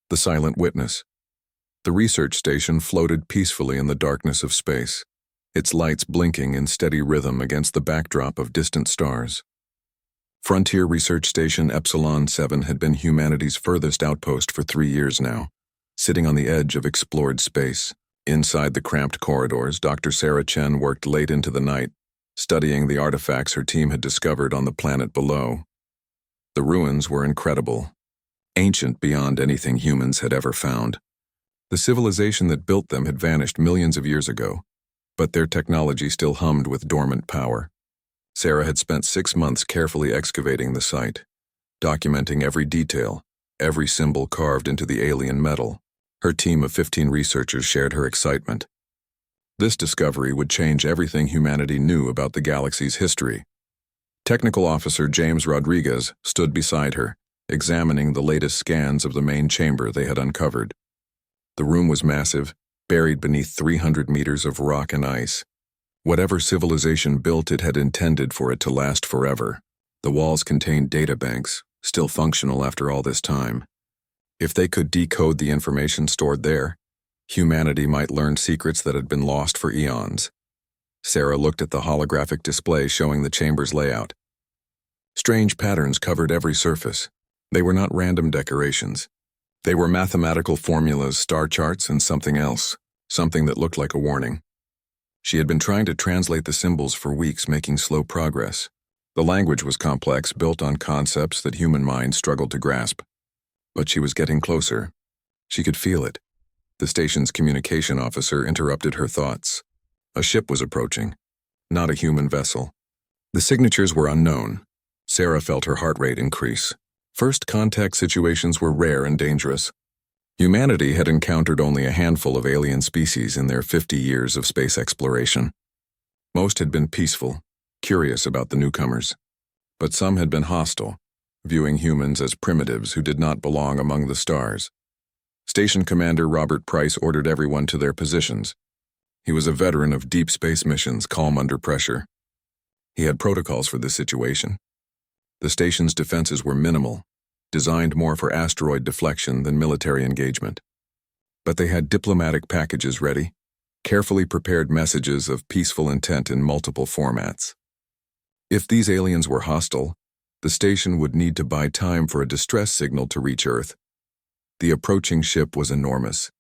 The silent witness. The research station floated peacefully in the darkness of space, its lights blinking in steady rhythm against the backdrop of distant stars. Frontier Research Station Epsilon 7 had been humanity's furthest outpost for 3 years now, sitting on the edge of explored space. Inside the cramped corridors, Dr. Sarah Chen worked late into the night, studying the artifacts her team had discovered on the planet below. The ruins were incredible, ancient beyond anything humans had ever found. The civilization that built them had vanished millions of years ago, but their technology still hummed with dormant power. Sarah had spent 6 months carefully excavating the site, documenting every detail, every symbol carved into the alien metal. Her team of 15 researchers shared her excitement. This discovery would change everything humanity knew about the galaxy's history. Technical Officer James Rodriguez stood beside her, examining the latest scans of the main chamber they had uncovered. The room was massive, buried beneath 300 meters of rock and ice. Whatever civilization built it had intended for it to last forever. The walls contained databanks, still functional after all this time. If they could decode the information stored there, humanity might learn secrets that had been lost for eons. Sarah looked at the holographic display showing the chamber's layout. Strange patterns covered every surface. They were not random decorations. They were mathematical formulas, star charts, and something else, something that looked like a warning. She had been trying to translate the symbols for weeks, making slow progress. The language was complex, built on concepts that human minds struggled to grasp. But she was getting closer. She could feel it. The station's communication officer interrupted her thoughts. A ship was approaching, not a human vessel. The signatures were unknown. Sarah felt her heart rate increase. First contact situations were rare and dangerous. Humanity had encountered only a handful of alien species in their 50 years of space exploration. Most had been peaceful, curious about the newcomers. But some had been hostile, viewing humans as primitives who did not belong among the stars. Station Commander Robert Price ordered everyone to their positions. He was a veteran of deep space missions, calm under pressure. He had protocols for this situation. The station's defenses were minimal, designed more for asteroid deflection than military engagement. But they had diplomatic packages ready, carefully prepared messages of peaceful intent in multiple formats. If these aliens were hostile, the station would need to buy time for a distress signal to reach Earth. The approaching ship was enormous.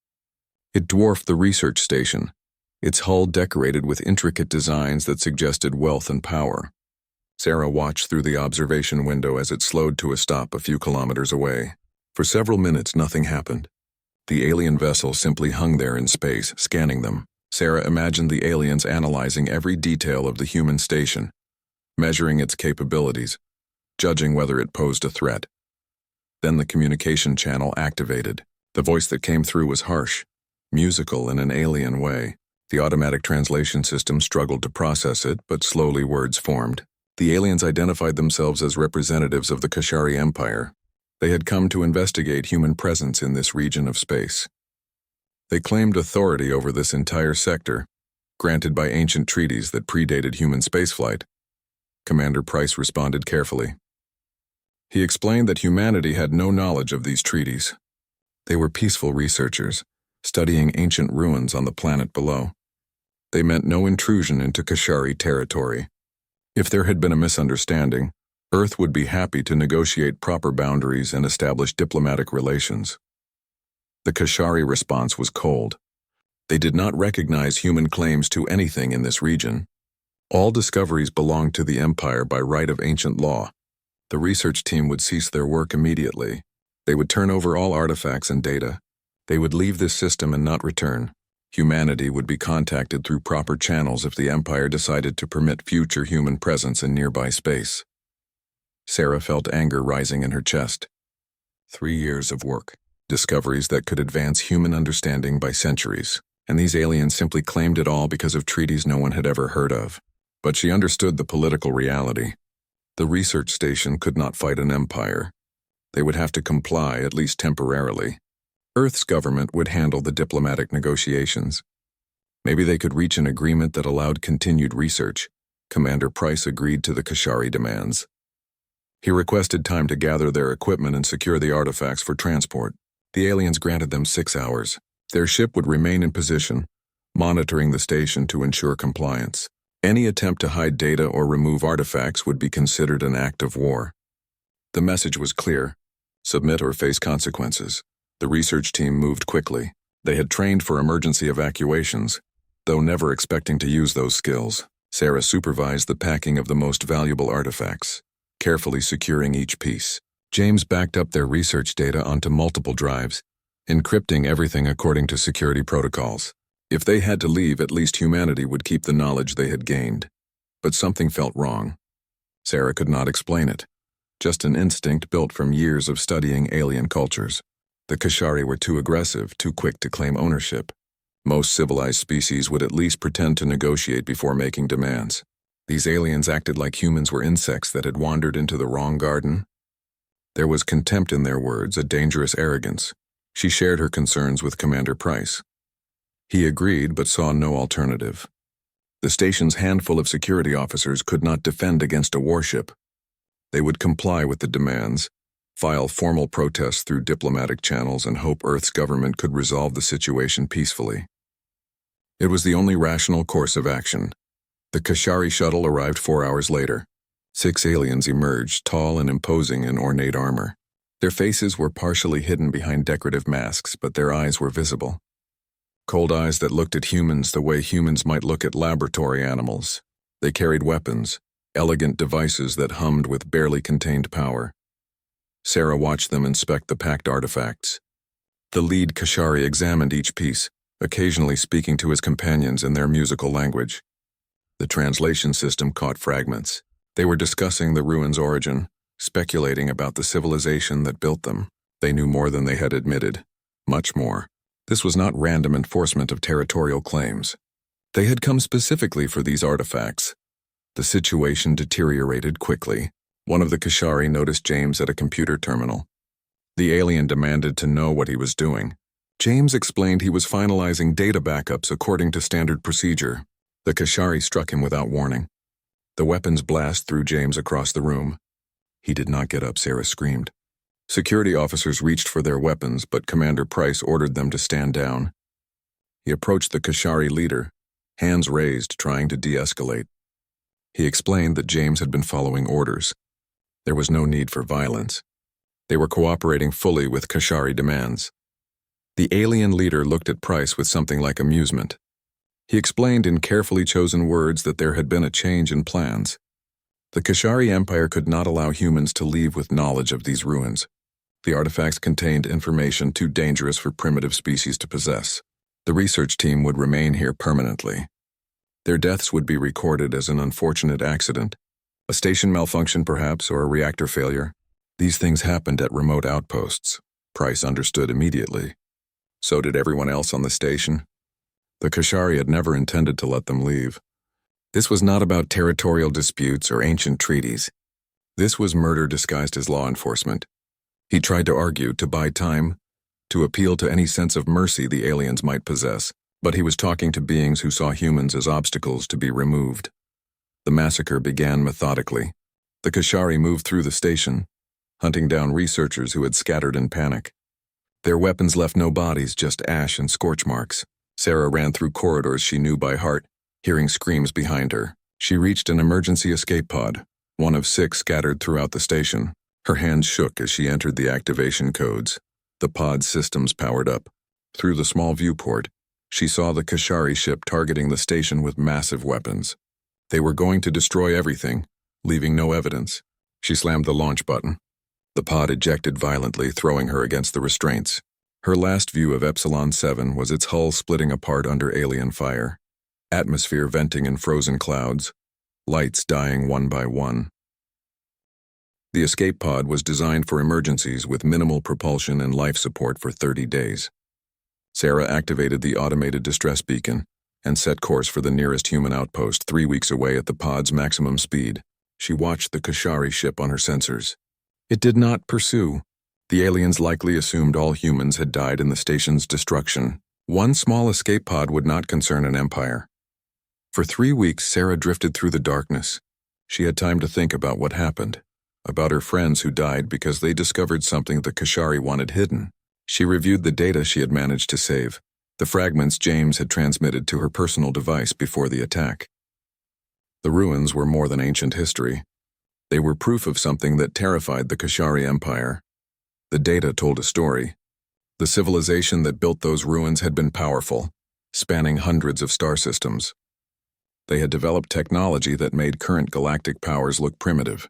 It dwarfed the research station, its hull decorated with intricate designs that suggested wealth and power. Sarah watched through the observation window as it slowed to a stop a few kilometers away. For several minutes, nothing happened. The alien vessel simply hung there in space, scanning them. Sarah imagined the aliens analyzing every detail of the human station, measuring its capabilities, judging whether it posed a threat. Then the communication channel activated. The voice that came through was harsh, musical in an alien way. The automatic translation system struggled to process it, but slowly words formed. The aliens identified themselves as representatives of the Kashari Empire. They had come to investigate human presence in this region of space. They claimed authority over this entire sector, granted by ancient treaties that predated human spaceflight. Commander Price responded carefully. He explained that humanity had no knowledge of these treaties. They were peaceful researchers, studying ancient ruins on the planet below. They meant no intrusion into Kashari territory. If there had been a misunderstanding, Earth would be happy to negotiate proper boundaries and establish diplomatic relations. The Kashari response was cold. They did not recognize human claims to anything in this region. All discoveries belonged to the Empire by right of ancient law. The research team would cease their work immediately. They would turn over all artifacts and data. They would leave this system and not return. Humanity would be contacted through proper channels if the Empire decided to permit future human presence in nearby space. Sarah felt anger rising in her chest. 3 years of work, discoveries that could advance human understanding by centuries, and these aliens simply claimed it all because of treaties no one had ever heard of. But she understood the political reality. The research station could not fight an empire. They would have to comply, at least temporarily. Earth's government would handle the diplomatic negotiations. Maybe they could reach an agreement that allowed continued research. Commander Price agreed to the Kashari demands. He requested time to gather their equipment and secure the artifacts for transport. The aliens granted them 6 hours. Their ship would remain in position, monitoring the station to ensure compliance. Any attempt to hide data or remove artifacts would be considered an act of war. The message was clear: submit or face consequences. The research team moved quickly. They had trained for emergency evacuations, though never expecting to use those skills. Sarah supervised the packing of the most valuable artifacts, carefully securing each piece. James backed up their research data onto multiple drives, encrypting everything according to security protocols. If they had to leave, at least humanity would keep the knowledge they had gained. But something felt wrong. Sarah could not explain it. Just an instinct built from years of studying alien cultures. The Kashari were too aggressive, too quick to claim ownership. Most civilized species would at least pretend to negotiate before making demands. These aliens acted like humans were insects that had wandered into the wrong garden. There was contempt in their words, a dangerous arrogance. She shared her concerns with Commander Price. He agreed but saw no alternative. The station's handful of security officers could not defend against a warship. They would comply with the demands, file formal protests through diplomatic channels, and hope Earth's government could resolve the situation peacefully. It was the only rational course of action. The Kashari shuttle arrived 4 hours later. 6 aliens emerged, tall and imposing in ornate armor. Their faces were partially hidden behind decorative masks, but their eyes were visible. Cold eyes that looked at humans the way humans might look at laboratory animals. They carried weapons, elegant devices that hummed with barely contained power. Sarah watched them inspect the packed artifacts. The lead Kashari examined each piece, occasionally speaking to his companions in their musical language. The translation system caught fragments. They were discussing the ruins' origin, speculating about the civilization that built them. They knew more than they had admitted, much more. This was not random enforcement of territorial claims. They had come specifically for these artifacts. The situation deteriorated quickly. One of the Kashari noticed James at a computer terminal. The alien demanded to know what he was doing. James explained he was finalizing data backups according to standard procedure. The Kashari struck him without warning. The weapons blast threw James across the room. He did not get up, Sarah screamed. Security officers reached for their weapons, but Commander Price ordered them to stand down. He approached the Kashari leader, hands raised, trying to de-escalate. He explained that James had been following orders. There was no need for violence. They were cooperating fully with Kashari demands. The alien leader looked at Price with something like amusement. He explained in carefully chosen words that there had been a change in plans. The Kashari Empire could not allow humans to leave with knowledge of these ruins. The artifacts contained information too dangerous for primitive species to possess. The research team would remain here permanently. Their deaths would be recorded as an unfortunate accident. A station malfunction perhaps, or a reactor failure. These things happened at remote outposts. Price understood immediately. So did everyone else on the station. The Kashari had never intended to let them leave. This was not about territorial disputes or ancient treaties. This was murder disguised as law enforcement. He tried to argue, to buy time, to appeal to any sense of mercy the aliens might possess, but he was talking to beings who saw humans as obstacles to be removed. The massacre began methodically. The Kashari moved through the station, hunting down researchers who had scattered in panic. Their weapons left no bodies, just ash and scorch marks. Sarah ran through corridors she knew by heart, hearing screams behind her. She reached an emergency escape pod, one of 6 scattered throughout the station. Her hands shook as she entered the activation codes. The pod's systems powered up. Through the small viewport, she saw the Kashari ship targeting the station with massive weapons. They were going to destroy everything, leaving no evidence. She slammed the launch button. The pod ejected violently, throwing her against the restraints. Her last view of Epsilon 7 was its hull splitting apart under alien fire, atmosphere venting in frozen clouds, lights dying one by one. The escape pod was designed for emergencies with minimal propulsion and life support for 30 days. Sarah activated the automated distress beacon and set course for the nearest human outpost 3 weeks away at the pod's maximum speed. She watched the Kashari ship on her sensors. It did not pursue. The aliens likely assumed all humans had died in the station's destruction. One small escape pod would not concern an empire. For 3 weeks, Sarah drifted through the darkness. She had time to think about what happened, about her friends who died because they discovered something the Kashari wanted hidden. She reviewed the data she had managed to save, the fragments James had transmitted to her personal device before the attack. The ruins were more than ancient history. They were proof of something that terrified the Kashari Empire. The data told a story. The civilization that built those ruins had been powerful, spanning hundreds of star systems. They had developed technology that made current galactic powers look primitive.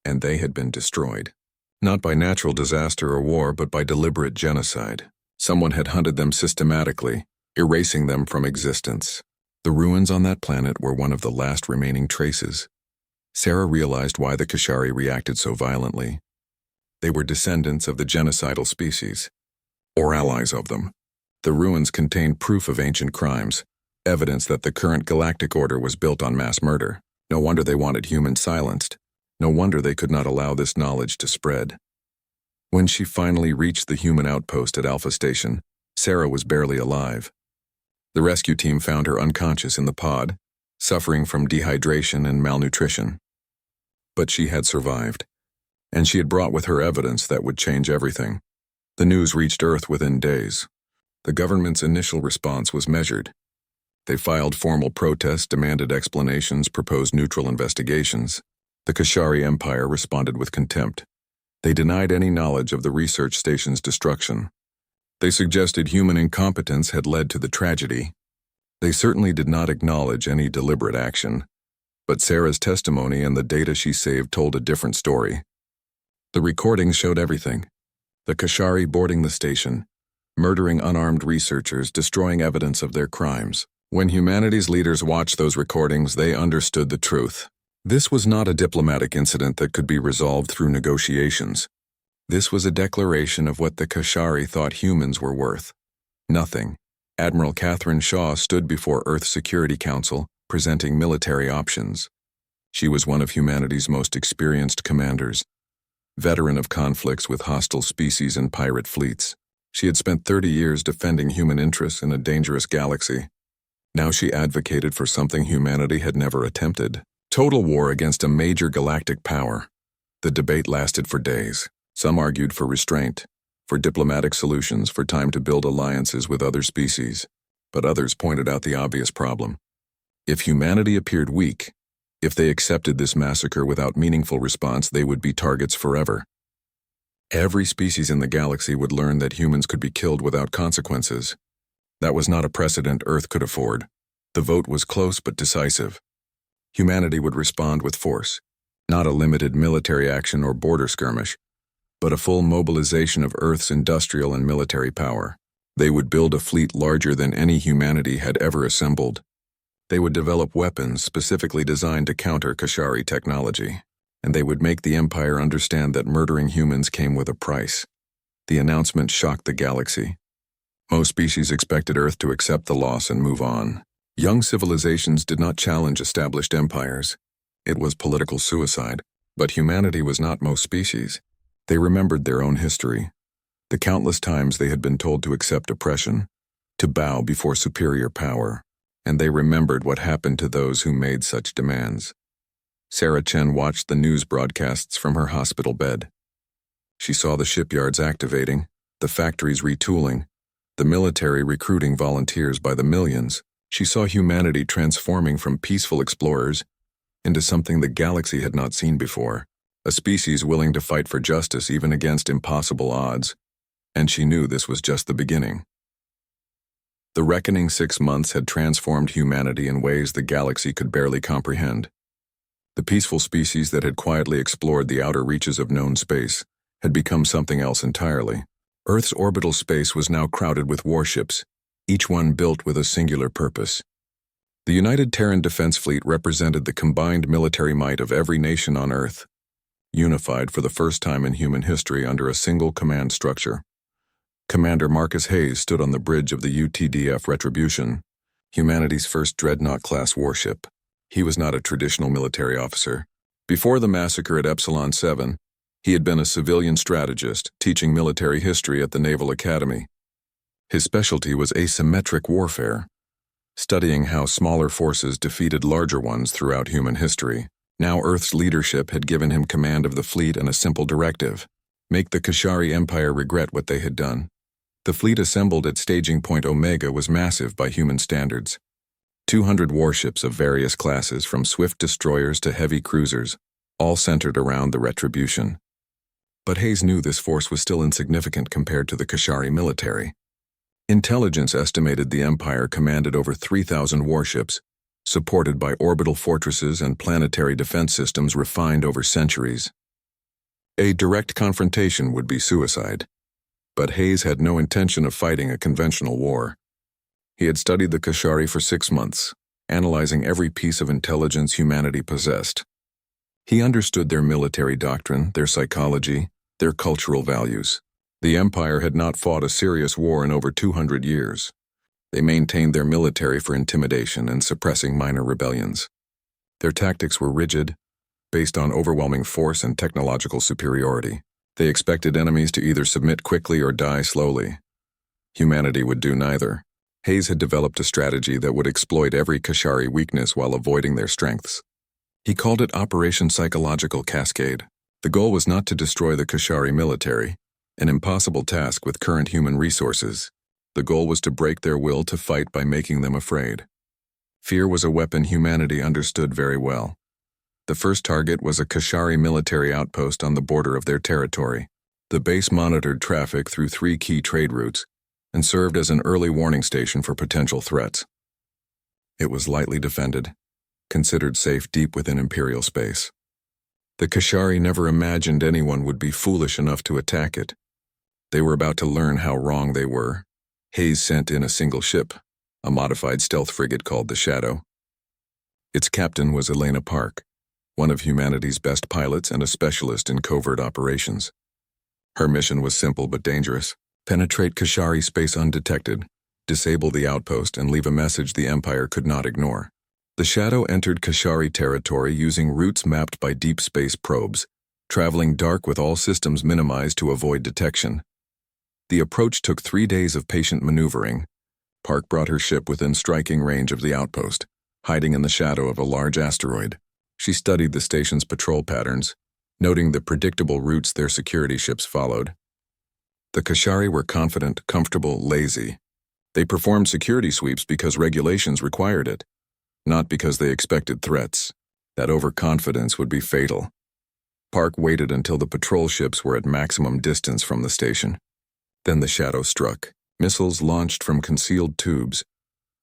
And they had been destroyed. Not by natural disaster or war, but by deliberate genocide. Someone had hunted them systematically, erasing them from existence. The ruins on that planet were one of the last remaining traces. Sarah realized why the Kashari reacted so violently. They were descendants of the genocidal species, or allies of them. The ruins contained proof of ancient crimes, evidence that the current galactic order was built on mass murder. No wonder they wanted humans silenced. No wonder they could not allow this knowledge to spread. When she finally reached the human outpost at Alpha Station, Sarah was barely alive. The rescue team found her unconscious in the pod, suffering from dehydration and malnutrition. But she had survived, and she had brought with her evidence that would change everything. The news reached Earth within days. The government's initial response was measured. They filed formal protests, demanded explanations, proposed neutral investigations. The Kashari Empire responded with contempt. They denied any knowledge of the research station's destruction. They suggested human incompetence had led to the tragedy. They certainly did not acknowledge any deliberate action. But Sarah's testimony and the data she saved told a different story. The recordings showed everything. The Kashari boarding the station, murdering unarmed researchers, destroying evidence of their crimes. When humanity's leaders watched those recordings, they understood the truth. This was not a diplomatic incident that could be resolved through negotiations. This was a declaration of what the Kashari thought humans were worth. Nothing. Admiral Catherine Shaw stood before Earth's Security Council, presenting military options. She was one of humanity's most experienced commanders, veteran of conflicts with hostile species and pirate fleets. She had spent 30 years defending human interests in a dangerous galaxy. Now she advocated for something humanity had never attempted. Total war against a major galactic power. The debate lasted for days. Some argued for restraint, for diplomatic solutions, for time to build alliances with other species. But others pointed out the obvious problem. If humanity appeared weak, if they accepted this massacre without meaningful response, they would be targets forever. Every species in the galaxy would learn that humans could be killed without consequences. That was not a precedent Earth could afford. The vote was close but decisive. Humanity would respond with force, not a limited military action or border skirmish, but a full mobilization of Earth's industrial and military power. They would build a fleet larger than any humanity had ever assembled. They would develop weapons specifically designed to counter Kashari technology, and they would make the Empire understand that murdering humans came with a price. The announcement shocked the galaxy. Most species expected Earth to accept the loss and move on. Young civilizations did not challenge established empires. It was political suicide. But humanity was not most species. They remembered their own history, the countless times they had been told to accept oppression, to bow before superior power, and they remembered what happened to those who made such demands. Sarah Chen watched the news broadcasts from her hospital bed. She saw the shipyards activating, the factories retooling, the military recruiting volunteers by the millions. She saw humanity transforming from peaceful explorers into something the galaxy had not seen before, a species willing to fight for justice even against impossible odds. And she knew this was just the beginning. The reckoning 6 months had transformed humanity in ways the galaxy could barely comprehend. The peaceful species that had quietly explored the outer reaches of known space had become something else entirely. Earth's orbital space was now crowded with warships, each one built with a singular purpose. The United Terran Defense Fleet represented the combined military might of every nation on Earth, unified for the first time in human history under a single command structure. Commander Marcus Hayes stood on the bridge of the UTDF Retribution, humanity's first dreadnought-class warship. He was not a traditional military officer. Before the massacre at Epsilon 7, he had been a civilian strategist, teaching military history at the Naval Academy. His specialty was asymmetric warfare, studying how smaller forces defeated larger ones throughout human history. Now Earth's leadership had given him command of the fleet and a simple directive: make the Kashari Empire regret what they had done. The fleet assembled at staging point Omega was massive by human standards. 200 warships of various classes, from swift destroyers to heavy cruisers, all centered around the retribution. But Hayes knew this force was still insignificant compared to the Kashari military. Intelligence estimated the Empire commanded over 3,000 warships, supported by orbital fortresses and planetary defense systems refined over centuries. A direct confrontation would be suicide, but Hayes had no intention of fighting a conventional war. He had studied the Kashari for 6 months, analyzing every piece of intelligence humanity possessed. He understood their military doctrine, their psychology, their cultural values. The Empire had not fought a serious war in over 200 years. They maintained their military for intimidation and suppressing minor rebellions. Their tactics were rigid, based on overwhelming force and technological superiority. They expected enemies to either submit quickly or die slowly. Humanity would do neither. Hayes had developed a strategy that would exploit every Kashari weakness while avoiding their strengths. He called it Operation Psychological Cascade. The goal was not to destroy the Kashari military, an impossible task with current human resources. The goal was to break their will to fight by making them afraid. Fear was a weapon humanity understood very well. The first target was a Kashari military outpost on the border of their territory. The base monitored traffic through 3 key trade routes and served as an early warning station for potential threats. It was lightly defended, considered safe deep within Imperial space. The Kashari never imagined anyone would be foolish enough to attack it. They were about to learn how wrong they were. Hayes sent in a single ship, a modified stealth frigate called the Shadow. Its captain was Elena Park, one of humanity's best pilots and a specialist in covert operations. Her mission was simple but dangerous: penetrate Kashari space undetected, disable the outpost, and leave a message the Empire could not ignore. The Shadow entered Kashari territory using routes mapped by deep space probes, traveling dark with all systems minimized to avoid detection. The approach took 3 days of patient maneuvering. Park brought her ship within striking range of the outpost, hiding in the shadow of a large asteroid. She studied the station's patrol patterns, noting the predictable routes their security ships followed. The Kashari were confident, comfortable, lazy. They performed security sweeps because regulations required it, not because they expected threats. That overconfidence would be fatal. Park waited until the patrol ships were at maximum distance from the station. Then the Shadow struck. Missiles launched from concealed tubes,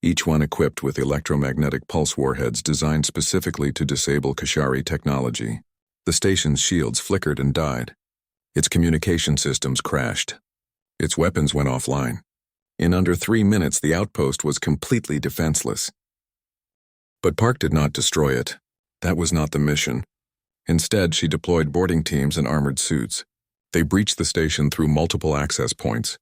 each one equipped with electromagnetic pulse warheads designed specifically to disable Kashari technology. The station's shields flickered and died. Its communication systems crashed. Its weapons went offline. In under 3 minutes, the outpost was completely defenseless. But Park did not destroy it. That was not the mission. Instead, she deployed boarding teams and armored suits. They breached the station through multiple access points,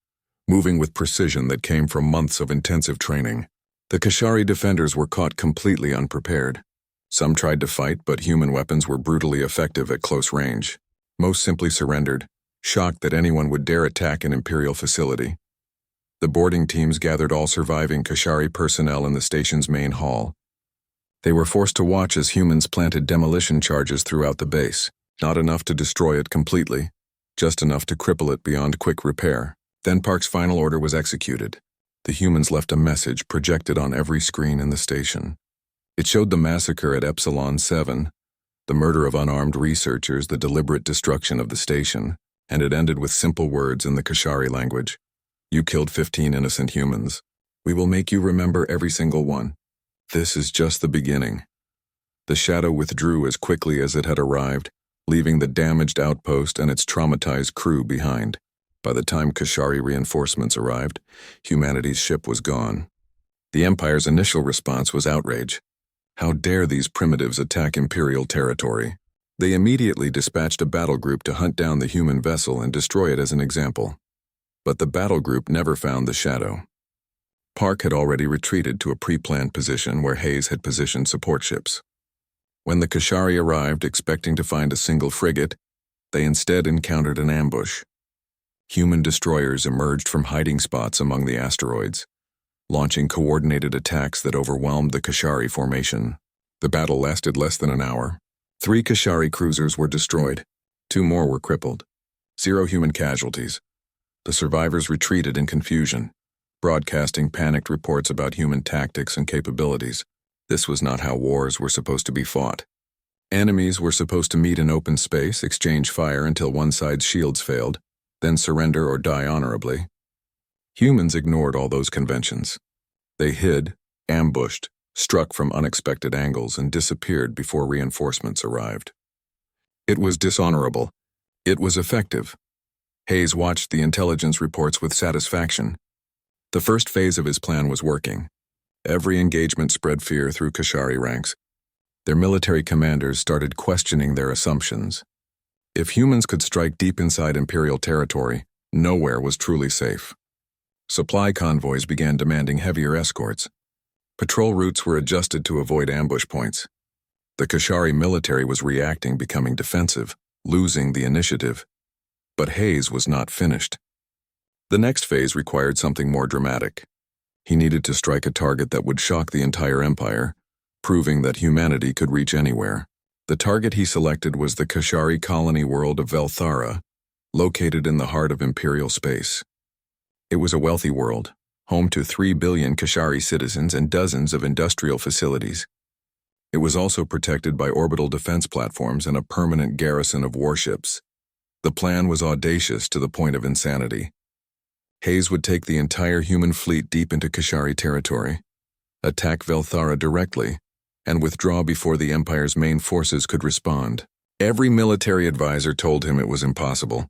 moving with precision that came from months of intensive training. The Kashari defenders were caught completely unprepared. Some tried to fight, but human weapons were brutally effective at close range. Most simply surrendered, shocked that anyone would dare attack an Imperial facility. The boarding teams gathered all surviving Kashari personnel in the station's main hall. They were forced to watch as humans planted demolition charges throughout the base, not enough to destroy it completely, just enough to cripple it beyond quick repair. Then Park's final order was executed. The humans left a message projected on every screen in the station. It showed the massacre at Epsilon 7, the murder of unarmed researchers, the deliberate destruction of the station, and it ended with simple words in the Kashari language. You killed 15 innocent humans. We will make you remember every single one. This is just the beginning. The Shadow withdrew as quickly as it had arrived, leaving the damaged outpost and its traumatized crew behind. By the time Kashari reinforcements arrived, humanity's ship was gone. The Empire's initial response was outrage. How dare these primitives attack Imperial territory? They immediately dispatched a battle group to hunt down the human vessel and destroy it as an example. But the battle group never found the Shadow. Park had already retreated to a pre-planned position where Hayes had positioned support ships. When the Kashari arrived expecting to find a single frigate, they instead encountered an ambush. Human destroyers emerged from hiding spots among the asteroids, launching coordinated attacks that overwhelmed the Kashari formation. The battle lasted less than an hour. 3 Kashari cruisers were destroyed. 2 more were crippled. 0 human casualties. The survivors retreated in confusion, broadcasting panicked reports about human tactics and capabilities. This was not how wars were supposed to be fought. Enemies were supposed to meet in open space, exchange fire until one side's shields failed, then surrender or die honorably. Humans ignored all those conventions. They hid, ambushed, struck from unexpected angles, and disappeared before reinforcements arrived. It was dishonorable. It was effective. Hayes watched the intelligence reports with satisfaction. The first phase of his plan was working. Every engagement spread fear through Kashari ranks. Their military commanders started questioning their assumptions. If humans could strike deep inside Imperial territory, nowhere was truly safe. Supply convoys began demanding heavier escorts. Patrol routes were adjusted to avoid ambush points. The Kashari military was reacting, becoming defensive, losing the initiative. But Hayes was not finished. The next phase required something more dramatic. He needed to strike a target that would shock the entire empire, proving that humanity could reach anywhere. The target he selected was the Kashari colony world of Velthara, located in the heart of Imperial space. It was a wealthy world, home to 3 billion Kashari citizens and dozens of industrial facilities. It was also protected by orbital defense platforms and a permanent garrison of warships. The plan was audacious to the point of insanity. Hayes would take the entire human fleet deep into Kashari territory, attack Velthara directly, and withdraw before the Empire's main forces could respond. Every military advisor told him it was impossible.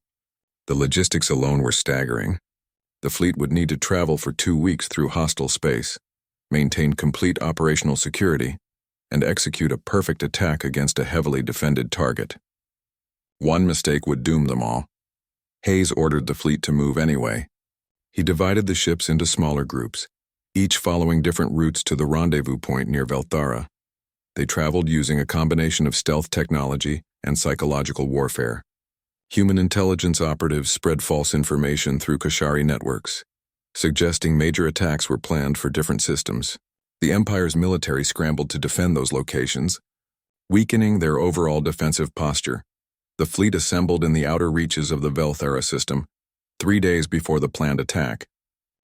The logistics alone were staggering. The fleet would need to travel for 2 weeks through hostile space, maintain complete operational security, and execute a perfect attack against a heavily defended target. One mistake would doom them all. Hayes ordered the fleet to move anyway. He divided the ships into smaller groups, each following different routes to the rendezvous point near Velthara. They traveled using a combination of stealth technology and psychological warfare. Human intelligence operatives spread false information through Kashari networks, suggesting major attacks were planned for different systems. The Empire's military scrambled to defend those locations, weakening their overall defensive posture. The fleet assembled in the outer reaches of the Velthara system, 3 days before the planned attack.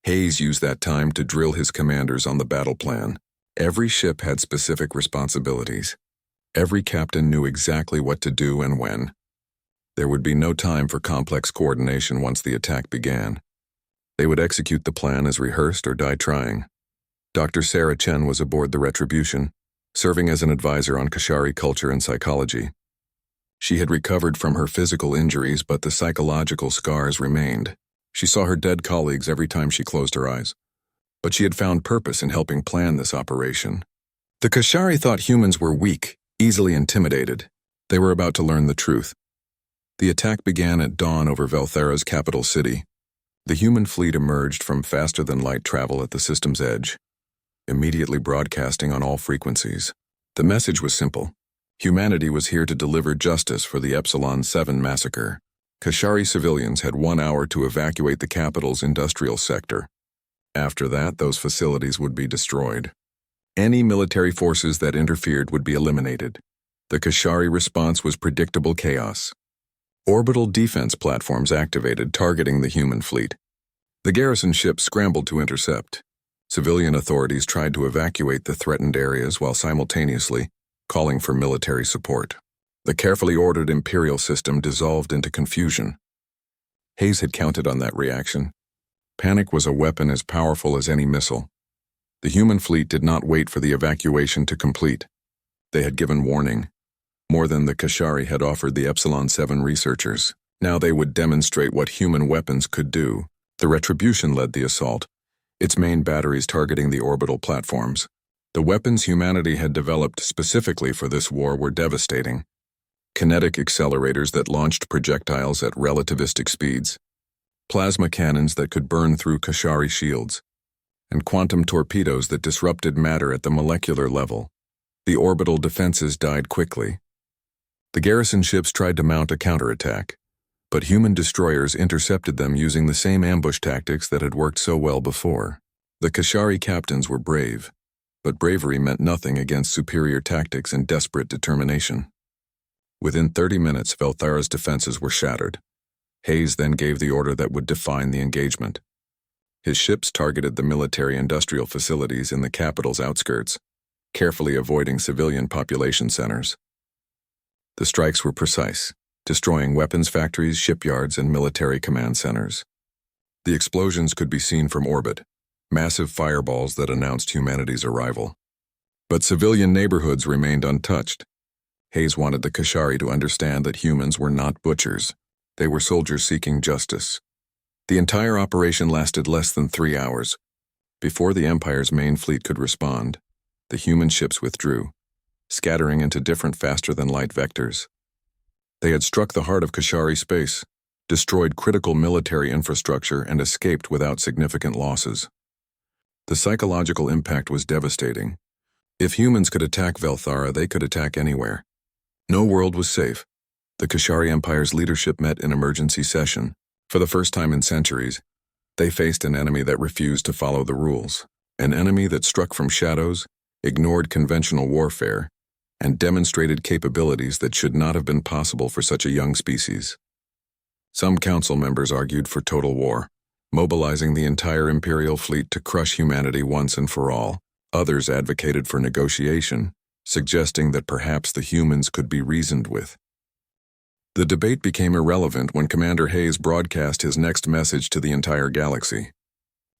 Hayes used that time to drill his commanders on the battle plan. Every ship had specific responsibilities. Every captain knew exactly what to do and when. There would be no time for complex coordination once the attack began. They would execute the plan as rehearsed or die trying. Dr. Sarah Chen was aboard the Retribution, serving as an advisor on Kashari culture and psychology. She had recovered from her physical injuries, but the psychological scars remained. She saw her dead colleagues every time she closed her eyes. But she had found purpose in helping plan this operation. The Kashari thought humans were weak, easily intimidated. They were about to learn the truth. The attack began at dawn over Velthara's capital city. The human fleet emerged from faster-than-light travel at the system's edge, immediately broadcasting on all frequencies. The message was simple. Humanity was here to deliver justice for the Epsilon 7 massacre. Kashari civilians had 1 hour to evacuate the capital's industrial sector. After that, those facilities would be destroyed. Any military forces that interfered would be eliminated. The Kashari response was predictable chaos. Orbital defense platforms activated, targeting the human fleet. The garrison ships scrambled to intercept. Civilian authorities tried to evacuate the threatened areas while simultaneously calling for military support. The carefully ordered Imperial system dissolved into confusion. Hayes had counted on that reaction. Panic was a weapon as powerful as any missile. The human fleet did not wait for the evacuation to complete. They had given warning. More than the Kashari had offered the Epsilon 7 researchers. Now they would demonstrate what human weapons could do. The Retribution led the assault, its main batteries targeting the orbital platforms. The weapons humanity had developed specifically for this war were devastating. Kinetic accelerators that launched projectiles at relativistic speeds, plasma cannons that could burn through Kashari shields, and quantum torpedoes that disrupted matter at the molecular level. The orbital defenses died quickly. The garrison ships tried to mount a counterattack, but human destroyers intercepted them using the same ambush tactics that had worked so well before. The Kashari captains were brave, but bravery meant nothing against superior tactics and desperate determination. Within 30 minutes, Velthara's defenses were shattered. Hayes then gave the order that would define the engagement. His ships targeted the military-industrial facilities in the capital's outskirts, carefully avoiding civilian population centers. The strikes were precise, destroying weapons factories, shipyards, and military command centers. The explosions could be seen from orbit, massive fireballs that announced humanity's arrival. But civilian neighborhoods remained untouched. Hayes wanted the Kashari to understand that humans were not butchers. They were soldiers seeking justice. The entire operation lasted less than 3 hours. Before the Empire's main fleet could respond, the human ships withdrew, scattering into different faster-than-light vectors. They had struck the heart of Kashari space, destroyed critical military infrastructure, and escaped without significant losses. The psychological impact was devastating. If humans could attack Velthara, they could attack anywhere. No world was safe. The Kashari Empire's leadership met in emergency session. For the first time in centuries, they faced an enemy that refused to follow the rules, an enemy that struck from shadows, ignored conventional warfare, and demonstrated capabilities that should not have been possible for such a young species. Some council members argued for total war, mobilizing the entire Imperial fleet to crush humanity once and for all. Others advocated for negotiation, suggesting that perhaps the humans could be reasoned with. The debate became irrelevant when Commander Hayes broadcast his next message to the entire galaxy.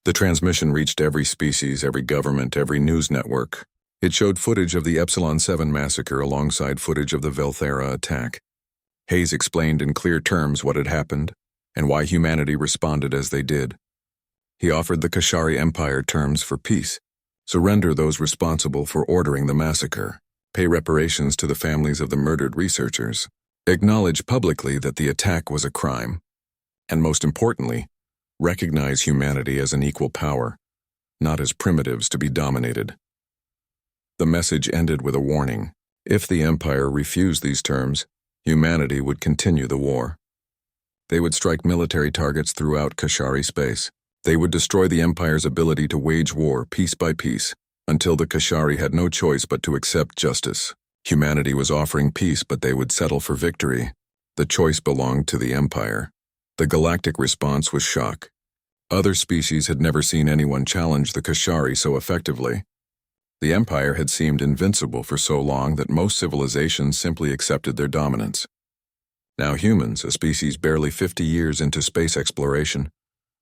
The transmission reached every species, every government, every news network. It showed footage of the Epsilon 7 massacre alongside footage of the Velthara attack. Hayes explained in clear terms what had happened and why humanity responded as they did. He offered the Kashari Empire terms for peace: surrender those responsible for ordering the massacre, pay reparations to the families of the murdered researchers, acknowledge publicly that the attack was a crime, and most importantly, recognize humanity as an equal power, not as primitives to be dominated. The message ended with a warning. If the Empire refused these terms, humanity would continue the war. They would strike military targets throughout Kashari space. They would destroy the Empire's ability to wage war piece by piece, until the Kashari had no choice but to accept justice. Humanity was offering peace, but they would settle for victory. The choice belonged to the Empire. The galactic response was shock. Other species had never seen anyone challenge the Kashari so effectively. The Empire had seemed invincible for so long that most civilizations simply accepted their dominance. Now humans, a species barely 50 years into space exploration,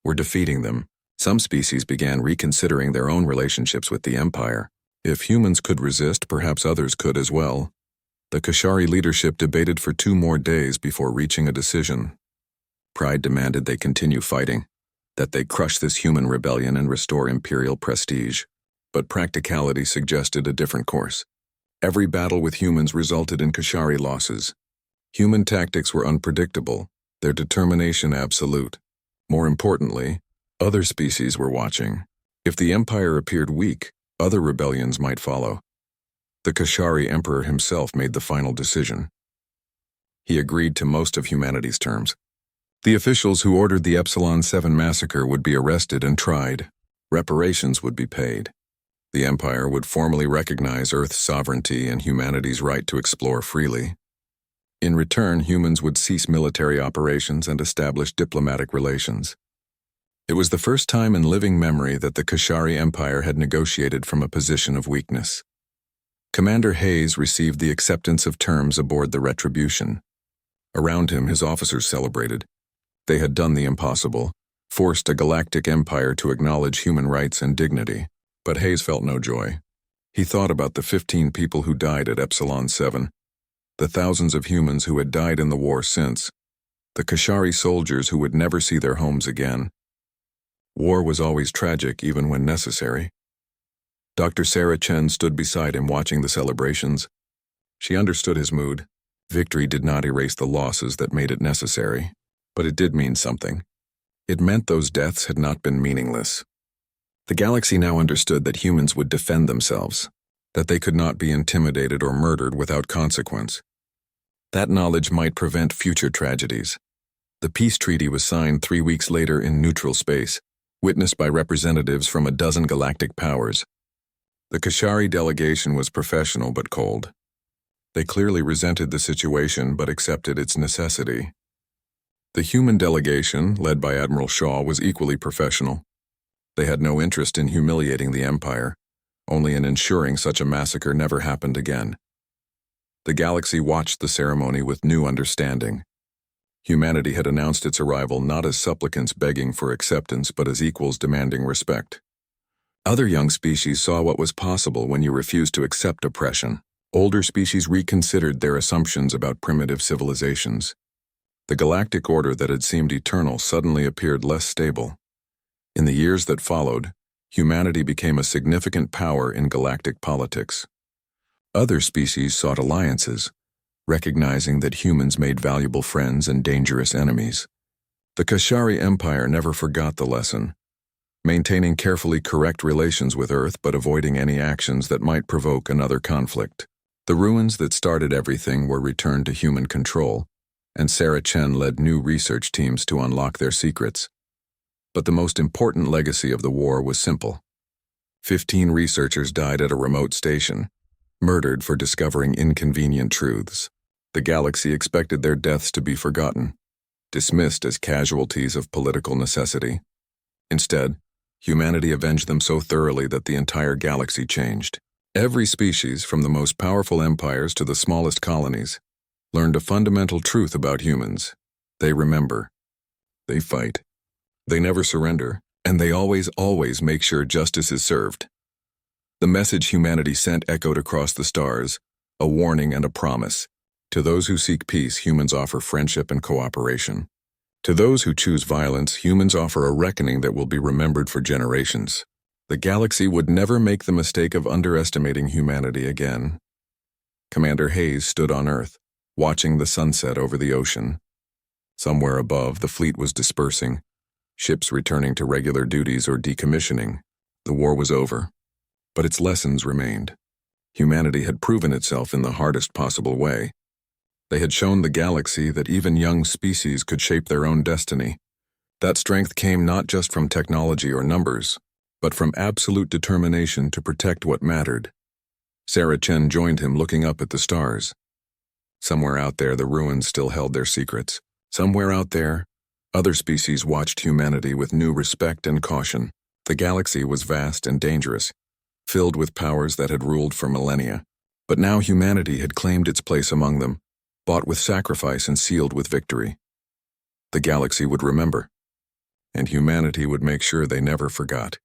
were defeating them. Some species began reconsidering their own relationships with the Empire. If humans could resist, perhaps others could as well. The Kashari leadership debated for 2 more days before reaching a decision. Pride demanded they continue fighting, that they crush this human rebellion and restore Imperial prestige. But practicality suggested a different course. Every battle with humans resulted in Kashari losses. Human tactics were unpredictable, their determination absolute. More importantly, other species were watching. If the Empire appeared weak, other rebellions might follow. The Kashari Emperor himself made the final decision. He agreed to most of humanity's terms. The officials who ordered the Epsilon 7 massacre would be arrested and tried. Reparations would be paid. The Empire would formally recognize Earth's sovereignty and humanity's right to explore freely. In return, humans would cease military operations and establish diplomatic relations. It was the first time in living memory that the Kashari Empire had negotiated from a position of weakness. Commander Hayes received the acceptance of terms aboard the Retribution. Around him, his officers celebrated. They had done the impossible, forced a galactic empire to acknowledge human rights and dignity. But Hayes felt no joy. He thought about the 15 people who died at Epsilon 7, the thousands of humans who had died in the war since, the Kashari soldiers who would never see their homes again. War was always tragic, even when necessary. Dr. Sarah Chen stood beside him watching the celebrations. She understood his mood. Victory did not erase the losses that made it necessary, but it did mean something. It meant those deaths had not been meaningless. The galaxy now understood that humans would defend themselves, that they could not be intimidated or murdered without consequence. That knowledge might prevent future tragedies. The peace treaty was signed 3 weeks later in neutral space, witnessed by representatives from a dozen galactic powers. The Kashari delegation was professional but cold. They clearly resented the situation but accepted its necessity. The human delegation, led by Admiral Shaw, was equally professional. They had no interest in humiliating the Empire, only in ensuring such a massacre never happened again. The galaxy watched the ceremony with new understanding. Humanity had announced its arrival not as supplicants begging for acceptance, but as equals demanding respect. Other young species saw what was possible when you refused to accept oppression. Older species reconsidered their assumptions about primitive civilizations. The galactic order that had seemed eternal suddenly appeared less stable. In the years that followed, humanity became a significant power in galactic politics. Other species sought alliances, recognizing that humans made valuable friends and dangerous enemies. The Kashari Empire never forgot the lesson, maintaining carefully correct relations with Earth but avoiding any actions that might provoke another conflict. The ruins that started everything were returned to human control, and Sarah Chen led new research teams to unlock their secrets. But the most important legacy of the war was simple. 15 researchers died at a remote station, murdered for discovering inconvenient truths. The galaxy expected their deaths to be forgotten, dismissed as casualties of political necessity. Instead, humanity avenged them so thoroughly that the entire galaxy changed. Every species, from the most powerful empires to the smallest colonies, learned a fundamental truth about humans. They remember. They fight. They never surrender, and they always make sure justice is served. The message humanity sent echoed across the stars, a warning and a promise. To those who seek peace, humans offer friendship and cooperation. To those who choose violence, humans offer a reckoning that will be remembered for generations. The galaxy would never make the mistake of underestimating humanity again. Commander Hayes stood on Earth, watching the sunset over the ocean. Somewhere above, the fleet was dispersing, ships returning to regular duties or decommissioning. The war was over, but its lessons remained. Humanity had proven itself in the hardest possible way. They had shown the galaxy that even young species could shape their own destiny. That strength came not just from technology or numbers, but from absolute determination to protect what mattered. Sarah Chen joined him, looking up at the stars. Somewhere out there, the ruins still held their secrets. Somewhere out there, other species watched humanity with new respect and caution. The galaxy was vast and dangerous, filled with powers that had ruled for millennia. But now humanity had claimed its place among them, bought with sacrifice and sealed with victory. The galaxy would remember, and humanity would make sure they never forgot.